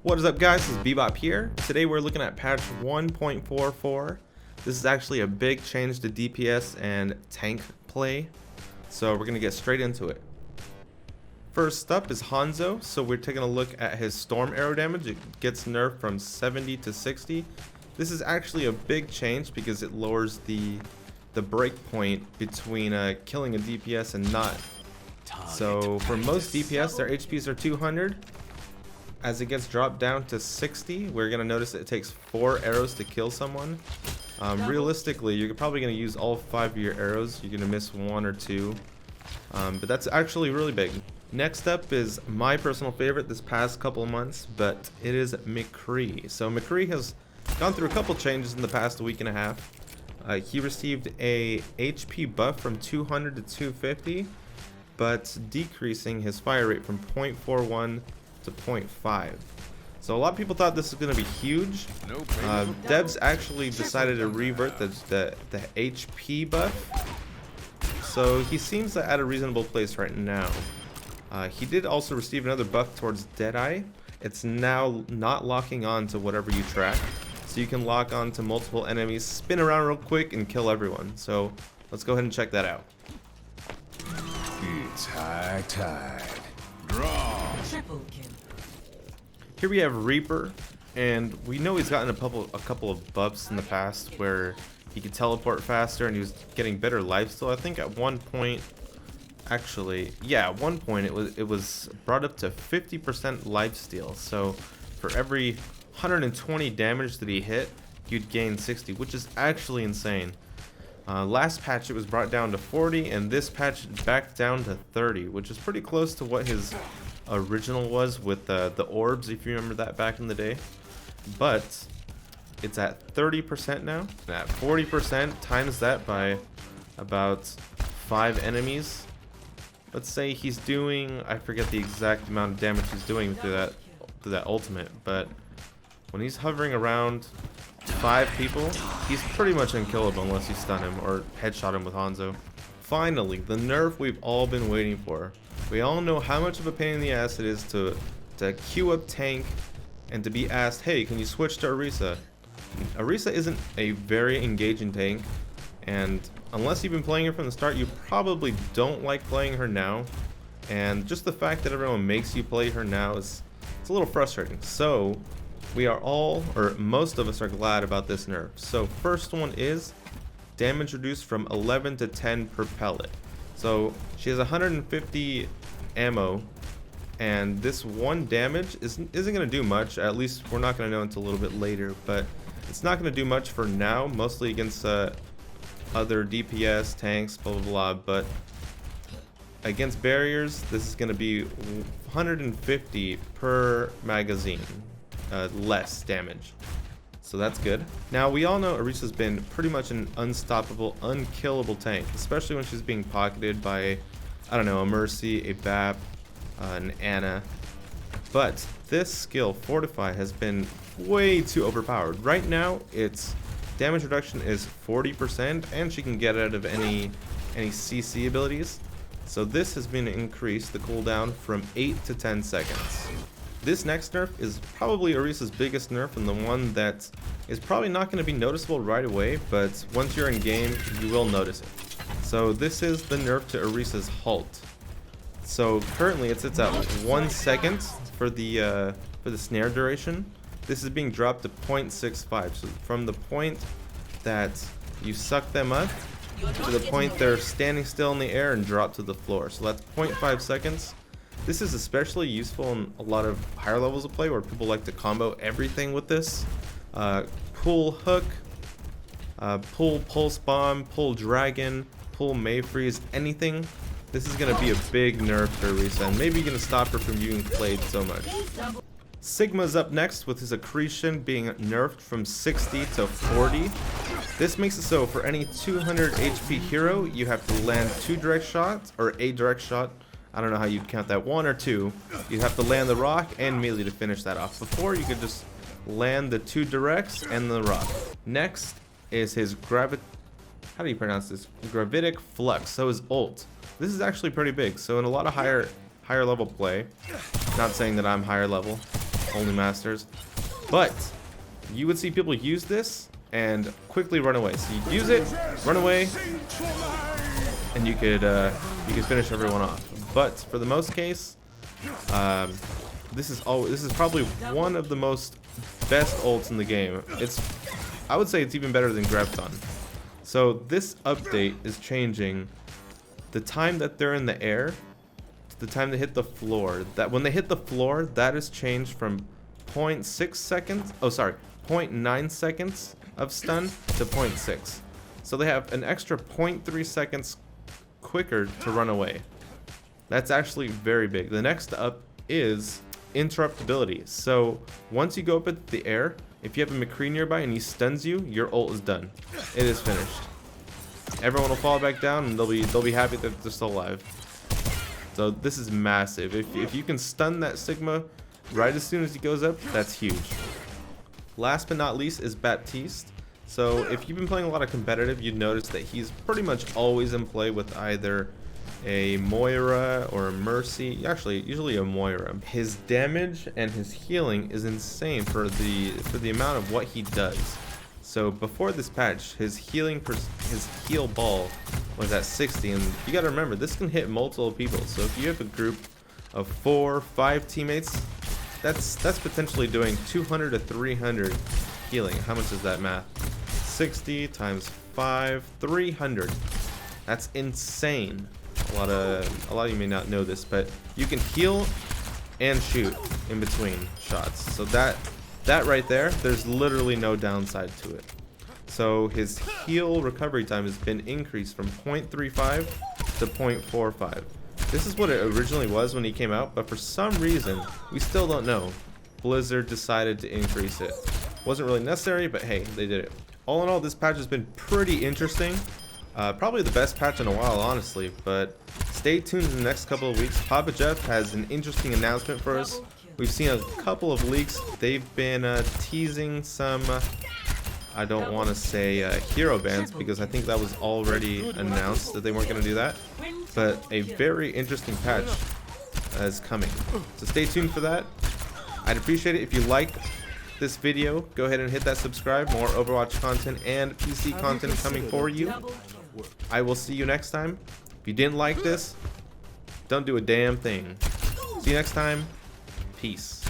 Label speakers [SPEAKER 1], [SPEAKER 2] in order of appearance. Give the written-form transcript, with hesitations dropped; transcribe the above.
[SPEAKER 1] What is up, guys? This is Beebopp here. Today we're looking at patch 1.44. This is actually a big change to DPS and tank play, so we're gonna get straight into it. First up is Hanzo. So we're taking a look at his storm arrow damage. It gets nerfed from 70 to 60. This is actually a big change because it lowers the break point between killing a DPS and not. So for most DPS, their HPs are 200. As it gets dropped down to 60, we're going to notice that it takes 4 arrows to kill someone. Realistically, you're probably going to use all 5 of your arrows. You're going to miss 1 or 2. But that's actually really big. Next up is my personal favorite this past couple of months, but it is Mccree. So Mccree has gone through a couple changes in the past week and a half. He received a HP buff from 200 to 250, but decreasing his fire rate from 0.41 to 0.5. So a lot of people thought this was going to be huge. Devs actually decided to revert the HP buff. So he seems at a reasonable place right now. He did also receive another buff towards Deadeye. It's now not locking on to whatever you track. So you can lock on to multiple enemies, spin around real quick, and kill everyone. So let's go ahead and check that out.
[SPEAKER 2] It's high tide. Draw.
[SPEAKER 1] Here we have Reaper, and we know he's gotten a couple of buffs in the past where he could teleport faster and he was getting better lifesteal. I think at one point, actually, yeah, at one point it was brought up to 50% lifesteal. So for every 120 damage that he hit, you'd gain 60, which is actually insane. Last patch it was brought down to 40, and this patch back down to 30, which is pretty close to what his original was with the orbs, if you remember that back in the day. But it's at 30% now. At 40%, times that by about 5 enemies. Let's say he's doing, I forget the exact amount of damage he's doing through that ultimate, but when he's hovering around 5 people, he's pretty much unkillable unless you stun him or headshot him with Hanzo. Finally, the nerf we've all been waiting for. We all know how much of a pain in the ass it is to queue up tank and to be asked, hey, can you switch to Orisa? Orisa isn't a very engaging tank, and unless you've been playing her from the start, you probably don't like playing her now. And just the fact that everyone makes you play her now it's a little frustrating. So we are all, or most of us, are glad about this nerf. So first one is damage reduced from 11 to 10 per pellet. So she has 150 ammo, and this one damage isn't going to do much. At least we're not going to know until a little bit later, but it's not going to do much for now, mostly against other DPS, tanks, blah, blah, blah. But against barriers, this is going to be 150 per magazine, less damage. So that's good. Now, we all know Orisa's been pretty much an unstoppable, unkillable tank, especially when she's being pocketed by, I don't know, a Mercy, a Bap, an Ana. But this skill, Fortify, has been way too overpowered. Right now, its damage reduction is 40%, and she can get out of any CC abilities. So this has been increased, the cooldown, from 8 to 10 seconds. This next nerf is probably Orisa's biggest nerf, and the one that is probably not going to be noticeable right away, but once you're in game, you will notice it. So this is the nerf to Orisa's Halt. So currently it sits at 1 second for the snare duration. This is being dropped to 0.65. So from the point that you suck them up to the point they're standing still in the air and drop to the floor. So that's 0.5 seconds. This is especially useful in a lot of higher levels of play where people like to combo everything with this. Pull hook, pull pulse bomb, pull dragon, pull Mayfreeze, anything. This is going to be a big nerf to Orisa, and maybe going to stop her from being played so much. Sigma's up next with his accretion being nerfed from 60 to 40. This makes it so for any 200 HP hero, you have to land 2 direct shots, or a direct shot. I don't know how you'd count that, 1 or 2. You have to land the rock and melee to finish that off. Before, you could just land the 2 directs and the rock. Next is his how do you pronounce this? Gravitic Flux. So his ult. This is actually pretty big. So in a lot of higher level play, not saying that I'm higher level, only masters. But you would see people use this and quickly run away. So you use it, run away, and you could finish everyone off. But for the most case, this is probably one of the most best ults in the game. I would say it's even better than Grepton. So this update is changing the time that they're in the air to the time they hit the floor. That when they hit the floor, that is changed from 0.6 seconds. Oh, sorry, 0.9 seconds of stun to 0.6. So they have an extra 0.3 seconds quicker to run away. That's actually very big. The next up is interruptibility. So once you go up into the air, if you have a Mccree nearby and he stuns you, your ult is done. It is finished. Everyone will fall back down and they'll be happy that they're still alive. So this is massive. If you can stun that Sigma right as soon as he goes up, that's huge. Last but not least is Baptiste. So if you've been playing a lot of competitive, you'd notice that he's pretty much always in play with either a Moira or a Mercy. Actually, usually a Moira. His damage and his healing is insane for the amount of what he does. So before this patch, his heal ball was at 60, and you gotta remember, this can hit multiple people. So if you have a group of 4 or 5 teammates, that's potentially doing 200 to 300 healing. How much is that math? 60 times 5, 300. That's insane. A lot of you may not know this, but you can heal and shoot in between shots. So that right there, there's literally no downside to it. So his heal recovery time has been increased from 0.35 to 0.45. This is what it originally was when he came out, but for some reason, we still don't know. Blizzard decided to increase it. Wasn't really necessary, but hey, they did it. All in all, this patch has been pretty interesting. Probably the best patch in a while, honestly, but stay tuned in the next couple of weeks. Papa Jeff has an interesting announcement for us. We've seen a couple of leaks. They've been teasing some, I don't want to say hero bans, because I think that was already announced that they weren't going to do that. But a very interesting patch is coming. So stay tuned for that. I'd appreciate it if you like this video. Go ahead and hit that subscribe. More Overwatch content and PC content coming for you. I will see you next time. If you didn't like this, don't do a damn thing. See you next time. Peace.